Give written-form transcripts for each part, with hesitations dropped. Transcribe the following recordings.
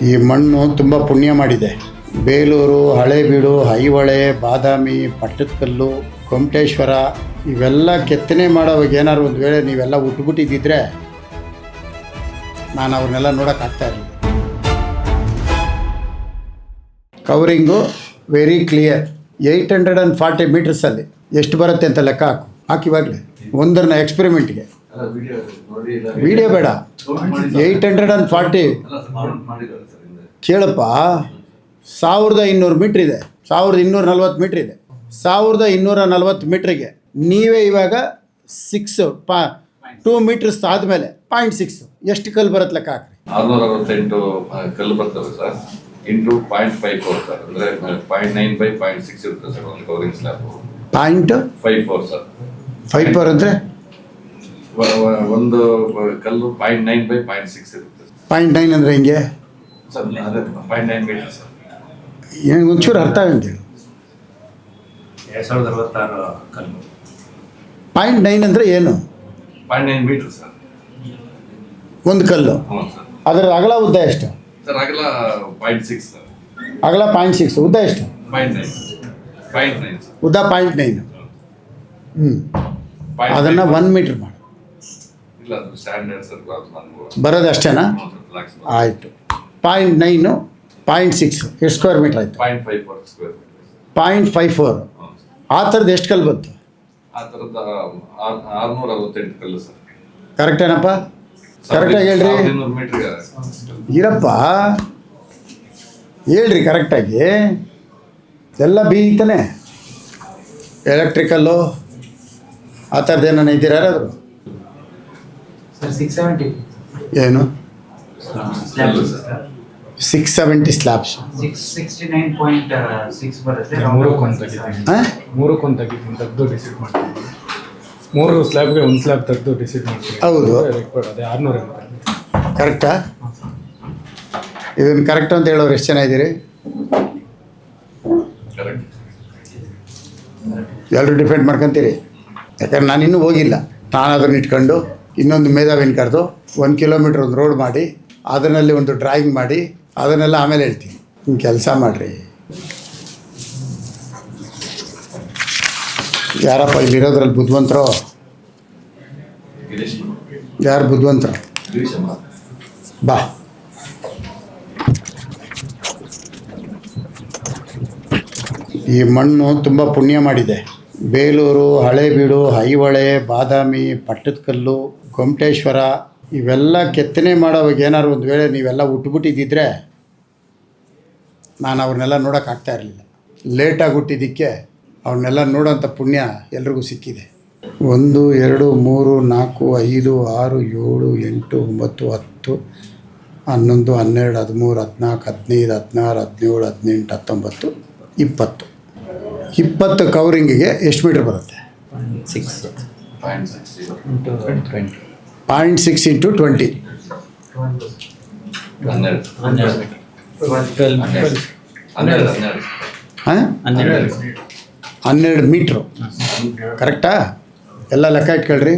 ಈ ಮಣ್ಣು ತುಂಬ ಪುಣ್ಯ ಮಾಡಿದೆ. ಬೇಲೂರು, ಹಳೇಬೀಡು, ಐಹೊಳೆ, ಬಾದಾಮಿ, ಪಟ್ಟದಕಲ್ಲು, ಗೊಮ್ಮಟೇಶ್ವರ ಇವೆಲ್ಲ ಕೆತ್ತನೆ ಮಾಡೋವಾಗ ಏನಾದ್ರು ಒಂದು ವೇಳೆ ನೀವೆಲ್ಲ ಹುಟ್ಟುಬಿಟ್ಟಿದ್ದಿದ್ರೆ ನಾನು ಅವ್ರನ್ನೆಲ್ಲ ನೋಡೋಕ್ಕಾಗ್ತಾ ಇರಲಿಲ್ಲ. Covering very clear. 840 ಮೀಟರ್ಸಲ್ಲಿ ಎಷ್ಟು ಬರುತ್ತೆ ಅಂತ ಲೆಕ್ಕ ಹಾಕಿವಾಗಲೇ ಒಂದರನ್ನ ಎಕ್ಸ್ಪೆರಿಮೆಂಟ್ಗೆ ವಿಡಿಯೋ ಬೇಡ. 840 ಕೇಳಪ್ಪ, 1200 ಮೀಟ್ರ್ ಇದೆ, 1240 ಮೀಟ್ರ್ ಇದೆ. 1240 ಮೀಟ್ರಿಗೆ ನೀವೇ ಇವಾಗ 2 ಮೀಟರ್ಸ್ ಆದಮೇಲೆ 0.6 ಎಷ್ಟು ಕಲ್ಲು ಬರುತ್ತೆ ಲೆಕ್ಕ ಹಾಕ್ರಿ. 668 ಕಲ್ಲು ಬರ್ತವೆ ಸರ್, ಇಂಟು 0.54 ಸರ್, ಅಂದರೆ 0.9 by 0.6 ಇರುತ್ತೆ ಸರ್ ಒಂದು ಕವರಿಂಗ್ ಸ್ಲ್ಯಾಬ್. 0.54 ಸರ್. 54 ಅಂದರೆ ಒಂದು ಕಲ್ಲು 0.9 by 0.6 ಇರುತ್ತೆ. 0.9 ಅಂದರೆ ಹಿಂಗೆ ಸರ್, ಅದೇ 0.9 ಮೀಟರ್ ಸರ್. ಏನು ಒಂಚೂರು ಅರ್ಥ ಆಗಂಗೆ. 2066 ಕಲ್ಲು. 0.9 ಅಂದರೆ ಏನು? 0.9 ಮೀಟರ್ ಸರ್ ಒಂದು ಕಲ್ಲು. ಹ್ಞೂ ಸರ್. ಅದರ ಅಗಲ ಉದ್ದ ಎಷ್ಟು? ಸರ್ ಅಗಲ 0.6 ಸರ್. ಅಗಲ 0.6, ಉದ್ದ ಎಷ್ಟು? 0.9 ಸರ್. ಉದ್ದ 0.9. ಅದನ್ನು 1 ಮೀಟ್ರ್ ಮಾಡಿ. ಇಲ್ಲ, ಅದು ಸ್ಟ್ಯಾಂಡರ್ಡ್ ಸರ್. ಬರೋದು ಅಷ್ಟೇನಾ? ಆಯಿತು. 0.9, 0.6 ಎಷ್ಟು ಸ್ಕ್ವೇರ್ ಮೀಟ್ರ್ ಆಯಿತು? 0.54 ಸ್ಕ್ವೇರ್ ಮೀಟರ್. 0.54. ಆ ಥರದ್ದು ಎಷ್ಟು ಕಲ್ಲು ಬಂತು? ಆ ಥರದ 668 ಕಲ್ಲು ಸರ್. ಕರೆಕ್ಟೇನಪ್ಪ? ಕರೆಕ್ಟಾಗಿ ಹೇಳ್ರಿ. 1200 ಮೀಟ್ರಿಗೆ ಇರಪ್ಪ, ಹೇಳ್ರಿ ಕರೆಕ್ಟಾಗಿ. ಎಲ್ಲ ಬೀಗ್ತಾನೆ. ಎಲೆಕ್ಟ್ರಿಕಲ್ಲು ಆ ಥರದ್ದು ಏನೋ ಇದ್ದೀರಾ ಯಾರಾದ್ರು? ಸರ್ 670 ಏನು? Slab sir. 670 ಸ್ಲ್ಯಾಬ್ಸ್. 669.6 ಬರುತ್ತೆ. ಮೂರಕ್ಕೊಂದು ತೆಗಿತೀನಿ, ತೆಗೆದು ಡಿಸೈಡ್ ಮಾಡ್ತೀನಿ. 3 ಸ್ಲ್ಯಾಬ್ಗೆ ಒಂದು ಸ್ಲ್ಯಾಬ್ ತೆಗೆದು ಡಿಸೈಡ್ ಮಾಡ್ತೀನಿ. ಹೌದು, ಅದೇ 600. ಕರೆಕ್ಟಾ? ಇದನ್ನು ಕರೆಕ್ಟ್ ಅಂತ ಹೇಳೋರು ಎಷ್ಟು ಜನ ಇದ್ದೀರಿ? ಕರೆಕ್ಟ್. ಎಲ್ಲರೂ ಡಿಪೆಂಡ್ ಮಾಡ್ಕೊತೀರಿ. ಯಾಕಂದ್ರೆ ನಾನು ಇನ್ನೂ ಹೋಗಿಲ್ಲ. ನಾನು ಅದನ್ನು ಇಟ್ಕೊಂಡು ಇನ್ನೊಂದು ಮೇಧಾವಿನ ಕರೆದು 1 ಕಿಲೋಮೀಟ್ರ್ ಒಂದು ರೋಡ್ ಮಾಡಿ ಅದರಲ್ಲಿ ಒಂದು ಡ್ರಾಯಿಂಗ್ ಮಾಡಿ ಅದನ್ನೆಲ್ಲ ಆಮೇಲೆ ಹೇಳ್ತೀನಿ. ನಿಮ್ಮ ಕೆಲಸ ಮಾಡಿರಿ. ಯಾರಪ್ಪ ಇಲ್ಲಿರೋದ್ರಲ್ಲಿ ಬುದ್ಧಿವಂತರು? ಗಿರೀಶ್. ಯಾರು ಬುದ್ಧಿವಂತರು? ಗಿರೀಶಮ್ಮ. ಬಾ. ಈ ಮಣ್ಣು ತುಂಬ ಪುಣ್ಯ ಮಾಡಿದೆ. ಬೇಲೂರು, ಹಳೇಬೀಡು, ಐಹೊಳೆ, ಬಾದಾಮಿ, ಪಟ್ಟದಕಲ್ಲು, ಗೊಮ್ಮಟೇಶ್ವರ ಇವೆಲ್ಲ ಕೆತ್ತನೆ ಮಾಡೋವಾಗ ಏನಾದ್ರು ಒಂದು ವೇಳೆ ನೀವೆಲ್ಲ ಹುಟ್ಟುಬಿಟ್ಟಿದ್ದಿದ್ರೆ ನಾನು ಅವ್ರನ್ನೆಲ್ಲ ನೋಡೋಕ್ಕಾಗ್ತಾ ಇರಲಿಲ್ಲ. ಲೇಟಾಗಿ ಹುಟ್ಟಿದ್ದಕ್ಕೆ ಅವ್ರನ್ನೆಲ್ಲ ನೋಡೋಂಥ ಪುಣ್ಯ ಎಲ್ರಿಗೂ ಸಿಕ್ಕಿದೆ. 1 2 3 4 5 6 7 8 9 10 11 12 13 14 15 16 17 18 19 20 ಕವರಿಂಗಿಗೆ ಎಷ್ಟು ಮೀಟ್ರ್ ಬರುತ್ತೆ? 0.6 ಇಂಟು 20. 12 ಮೀಟ್ರು. ಕರೆಕ್ಟಾ? ಎಲ್ಲ ಲೆಕ್ಕ ಇಟ್ಕೊಳ್ರಿ.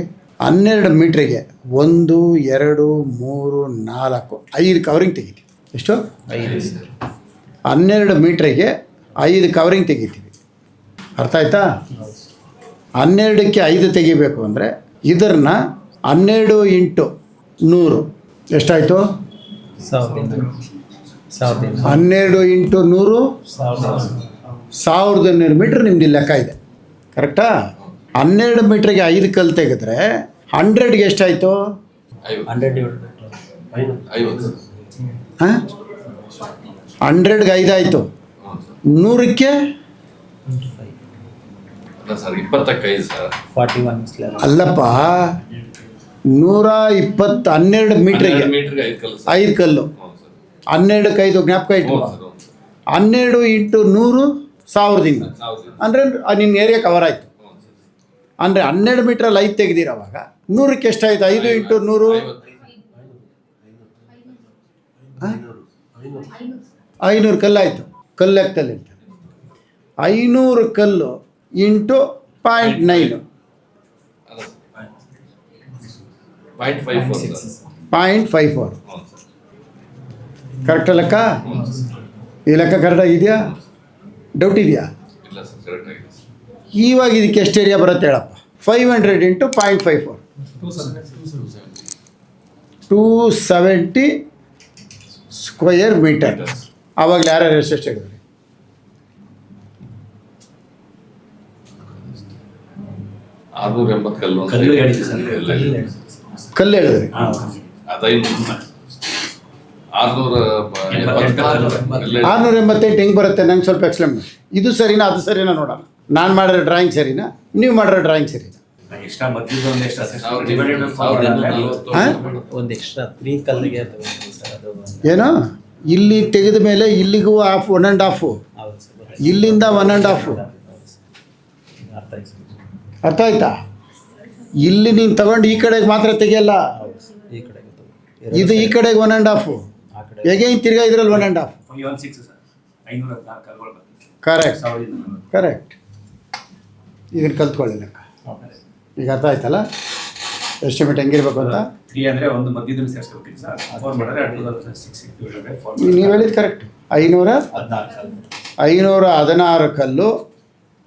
12 ಮೀಟ್ರಿಗೆ 1 2 3 4 5 ಕವರಿಂಗ್ ತೆಗಿತೀವಿ. ಎಷ್ಟು? 12 ಮೀಟ್ರಿಗೆ 5 ಕವರಿಂಗ್ ತೆಗಿತೀವಿ. ಅರ್ಥ ಆಯ್ತಾ? 12ಕ್ಕೆ 5 ತೆಗಿಬೇಕು ಅಂದರೆ ಇದನ್ನ 12 ಇಂಟು 100 ಎಷ್ಟಾಯಿತು? 12 ಇಂಟು 100 1200 ಮೀಟ್ರ್ ನಿಮ್ದು ಲೆಕ್ಕ ಇದೆ. ಕರೆಕ್ಟಾ? 12 ಮೀಟ್ರಿಗೆ 5 ಕಲ್ಲು ತೆಗೆದ್ರೆ 100ಗೆ ಎಷ್ಟಾಯಿತು? 100ಗೆ 5 ಆಯಿತು. 100ಕ್ಕೆ ಸರ್ 25 ಸರ್. 41 ಸ್ಲ್ಯಾಬ್. ಅಲ್ಲಪ್ಪ, 120 12 ಮೀಟ್ರಿಗೆ 5 ಕಲ್ಲು. 12ಕ್ಕೆ 5 ಜ್ಞಾಪಕ ಇಟ್ಟು 12 ಇಂಟು 100 1200 ಅಂದರೆ ನಿನ್ನ ಏರಿಯಾ ಕವರ್ ಆಯಿತು. ಅಂದರೆ 12 ಮೀಟ್ರಲ್ಲಿ 5 ತೆಗೆದಿರೋವಾಗ 100ಕ್ಕೆ ಎಷ್ಟಾಯಿತು? 5 ಇಂಟು 100 500 ಕಲ್ಲು ಆಯಿತು. ಕಲ್ಲು ಲೆಕ್ಕದಲ್ಲಿ 500 ಕಲ್ಲು ಇಂಟು 0.9 0.54 0.54 ಕರೆಕ್ಟ್ ಲೆಕ್ಕ? ಈ ಲೆಕ್ಕ ಕರೆಕ್ಟಾಗಿದೆಯಾ? ಡೌಟ್ ಇದೆಯಾ? ಇಲ್ಲ ಸರ್, ಕರೆಕ್ಟ್ ಆಗಿದೆ ಸರ್. ಇವಾಗ ಇದಕ್ಕೆ ಎಷ್ಟು ಏರಿಯಾ ಬರುತ್ತೆ ಹೇಳಪ್ಪ? 500 ಇಂಟು 0.54 270 ಸ್ಕ್ವಯರ್ ಮೀಟರ್. ಆವಾಗಲೇ ಯಾರ್ಯಾರು ಎಷ್ಟು ಹೇಳಿದ್ರಿ? ಆರ್ನೂರ 80 ಕಲ್ಲು ಅಂತ ಕಲ್ಲು ಹೇಳಿದೆ ಸರ್. ಎಲ್ಲ ಕಲ್ಲು ಇದೆ. ಹೇಳಿದೆ. ಕಲ್ಲು ಹೇಳಿದ್ರಿ? ಅದೈದು 680 688 ಹೆಂಗೆ ಬರುತ್ತೆ? ನಂಗೆ ಸ್ವಲ್ಪ ಎಕ್ಸ್ಪ್ಲೇನ್ ಮಾಡಿ. ಇದು ಸರಿನಾ ಅದು ಸರಿನಾ ನೋಡೋಣ. ನಾನು ಮಾಡಿರೋ ಡ್ರಾಯಿಂಗ್ ಸರಿನಾ, ನೀವು ಮಾಡಿರೋ ಡ್ರಾಯಿಂಗ್ ಸರಿನಾ? ಎಕ್ಸ್ಟ್ರಾ ಮಧ್ಯದ ಒಂದು ಎಕ್ಸ್ಟ್ರಾ ಸರ್. ಒಂದು ಎಕ್ಸ್ಟ್ರಾ 3 ಕಲ್ಲಿಗೆ ತಗೊಂಡ್ವಿ ಸರ್. ಅದು ಏನು ಇಲ್ಲಿ ತೆಗೆದ ಮೇಲೆ ಇಲ್ಲಿಗೂ 1.5, ಹೌದು ಸರ್. ಇಲ್ಲಿಂದ 1.5. ಅರ್ಥ ಆಯ್ತು ಸರ್. ಅರ್ಥ ಆಯ್ತಾ? ಇಲ್ಲಿ ನೀನು ತಗೊಂಡು ಈ ಕಡೆಗೆ ಮಾತ್ರ ತೆಗಿಯಲ್ಲ, ಹೌದು ಸರ್. ಈ ಕಡೆಗೆ ತಗೊಂಡು. ಇದು ಈ ಕಡೆಗೆ 1.5, ಆ ಕಡೆ ಹೇಗೆ ತಿರ್ಗಾ ಇದ್ರಲ್ಲಿ 1.5. 516 ಸರ್. 514 ಕಲ್ಗಳು ಬರ್ತದೆ. ಕರೆಕ್ಟ್ 1000. ಕರೆಕ್ಟ್. ಇದನ್ನು ಕಲ್ತ್ಕೊಳ್ಳಿ ಲೆಕ್ಕ. ಈಗ ಅರ್ಥ ಆಯ್ತಲ್ಲ ಎಸ್ಟಿಮೇಟ್ ಹೆಂಗಿರ್ಬೇಕು ಅಂತ? 3 ಅಂದರೆ ಒಂದು ಮಧ್ಯದಲ್ಲಿ ಸೇರಿಸ್ಕೊಳ್ತೀವಿ ಸರ್. 4 ಮಾಡಿದ್ರೆ 6 ನೀವು ಹೇಳಿದ್ದು ಕರೆಕ್ಟ್. 516 ಕಲ್ಲು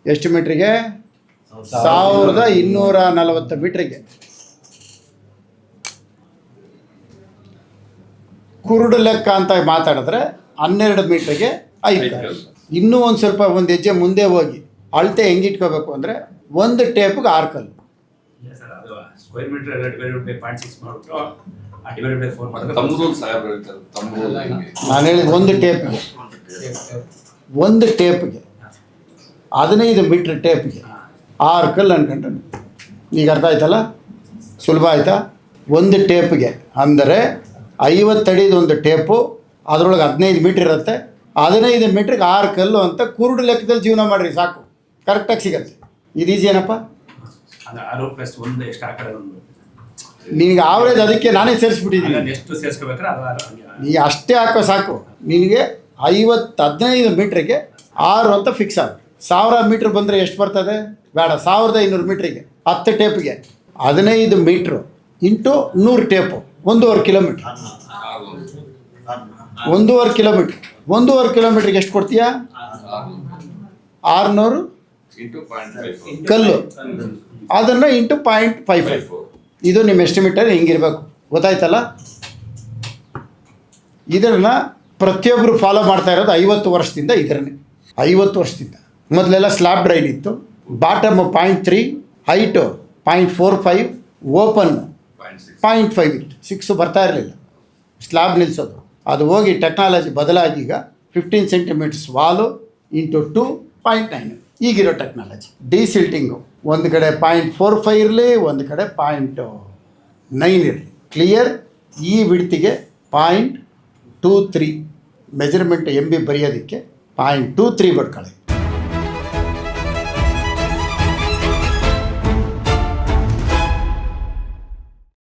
ಎಷ್ಟು ಮೀಟ್ರಿಗೆ? 1240 ಮೀಟ್ರಿಗೆ. ಕುರುಡು ಲೆಕ್ಕ ಅಂತ ಮಾತಾಡಿದ್ರೆ 12 ಮೀಟ್ರಿಗೆ 5 ಕಲ್ಲು. ಇನ್ನೂ ಒಂದು ಸ್ವಲ್ಪ ಒಂದು ಹೆಜ್ಜೆ ಮುಂದೆ ಹೋಗಿ ಅಳತೆ ಹೆಂಗಿಟ್ಕೋಬೇಕು ಅಂದರೆ ಒಂದು ಟೇಪ್ಗೆ 6 ಕಲ್ಲು. ಸರ್. ಅದು ಸ್ಕ್ವೇರ್ ಮೀಟರ್ ಎಲ್ಲ ಡಿವೈಡೆಡ್ ಬೈ 0.6 ಮಾಡಿದ್ರು ಆ ಡಿವೈಡೆಡ್ ಬೈ 4 ಮಾಡಿದ್ರೆ ತಮ್ಮ ರೂಲ್ ಸಾಹೇಬ್ ಹೇಳ್ತಾರೆ. ತಮ್ಮ ರೂಲ್ ಹೆಂಗೆ? ನಾನು ಹೇಳಿದ ಒಂದು ಟೇಪ್ಗೆ 15 ಮೀಟ್ರ್ ಟೇಪ್ಗೆ 6 ಕಲ್ಲು ಅನ್ಕೊಂಡ್ರೆ ಈಗ ಅರ್ಥ ಆಯ್ತಲ್ಲ? ಸುಲಭ ಆಯ್ತಾ? ಒಂದು ಟೇಪ್ಗೆ ಅಂದರೆ 50 ಅಡಿದು ಒಂದು ಟೇಪು, ಅದರೊಳಗೆ 15 ಮೀಟ್ರ್ ಇರುತ್ತೆ. 15 ಮೀಟ್ರಿಗೆ 6 ಕಲ್ಲು ಅಂತ ಕುರುಡು ಲೆಕ್ಕದಲ್ಲಿ ಜೀವನ ಮಾಡಿರಿ ಸಾಕು, ಕರೆಕ್ಟಾಗಿ ಸಿಗತ್ತೆ. ಇದು ಈಸಿ ಏನಪ್ಪ? ಅದು 6 ಪ್ಲಸ್ 1 ಎಷ್ಟು ಆ ಕಡೆ ಒಂದು ನಿನಗೆ ಆವ್ರೇಜ್ ಅದಕ್ಕೆ ನಾನೇ ಸೇರಿಸ್ಬಿಟ್ಟಿದ್ದೀನಿ. ಅದನ್ನ ಎಷ್ಟು ಸೇರಿಸ್ಕೋಬೇಕಾದ್ರೆ ಅದು ನೀ ಅಷ್ಟೇ ಹಾಕೋ ಸಾಕು. ನಿನಗೆ 15 ಮೀಟ್ರಿಗೆ 6 ಅಂತ ಫಿಕ್ಸ್ ಆಗುತ್ತೆ. 1000 ಮೀಟ್ರ್ ಬಂದರೆ ಎಷ್ಟು ಬರ್ತದೆ? ಬೇಡ, 1500 ಮೀಟ್ರಿಗೆ 10 ಟೇಪ್ಗೆ 15 metre into 100 tape 1.5 kilometre. 1.5 kilometre 1.5 ಕಿಲೋಮೀಟ್ರಿಗೆ ಎಷ್ಟು ಕೊಡ್ತೀಯಾ? 600 ಇಂಟು 0.54 ಕಲ್ಲು, ಅದನ್ನು ಇಂಟು 0.55. ಇದು ನಿಮ್ಮ ಎಸ್ಟಿಮೇಟರ್ ಹಿಂಗಿರ್ಬೇಕು. ಗೊತ್ತಾಯ್ತಲ್ಲ? ಇದನ್ನು ಪ್ರತಿಯೊಬ್ಬರು ಫಾಲೋ ಮಾಡ್ತಾ ಇರೋದು 50 ವರ್ಷದಿಂದ. ಇದರನ್ನೇ 50 ವರ್ಷದಿಂದ. ಮೊದಲೆಲ್ಲ ಸ್ಲ್ಯಾಬ್ ಡ್ರೈನ್ ಇತ್ತು. ಬಾಟಮ್ 0.3, ಹೈಟು 0.45, ಓಪನ್ 0.5 ಇತ್ತು. 6 ಬರ್ತಾ ಇರಲಿಲ್ಲ ಸ್ಲ್ಯಾಬ್ ನಿಲ್ಲಿಸೋದು. ಅದು ಹೋಗಿ ಟೆಕ್ನಾಲಜಿ ಬದಲಾಗಿ ಈಗ 15 ಸೆಂಟಿಮೀಟರ್ಸ್ ವಾಲು ಇಂಟು 2.9 ಈಗಿರೋ ಟೆಕ್ನಾಲಜಿ. ಡಿಸಿಲ್ಟಿಂಗು ಒಂದು ಕಡೆ 0.45 ಇರಲಿ, ಒಂದು ಕಡೆ 0.9 ಇರಲಿ. ಕ್ಲಿಯರ್? ಈ ವಿಡ್ತಿಗೆ 0.23 ಮೆಜರ್ಮೆಂಟ್ MB ಬರೆಯೋದಕ್ಕೆ 0.23 ಬರ್ಕೊಳ್ಳಿ.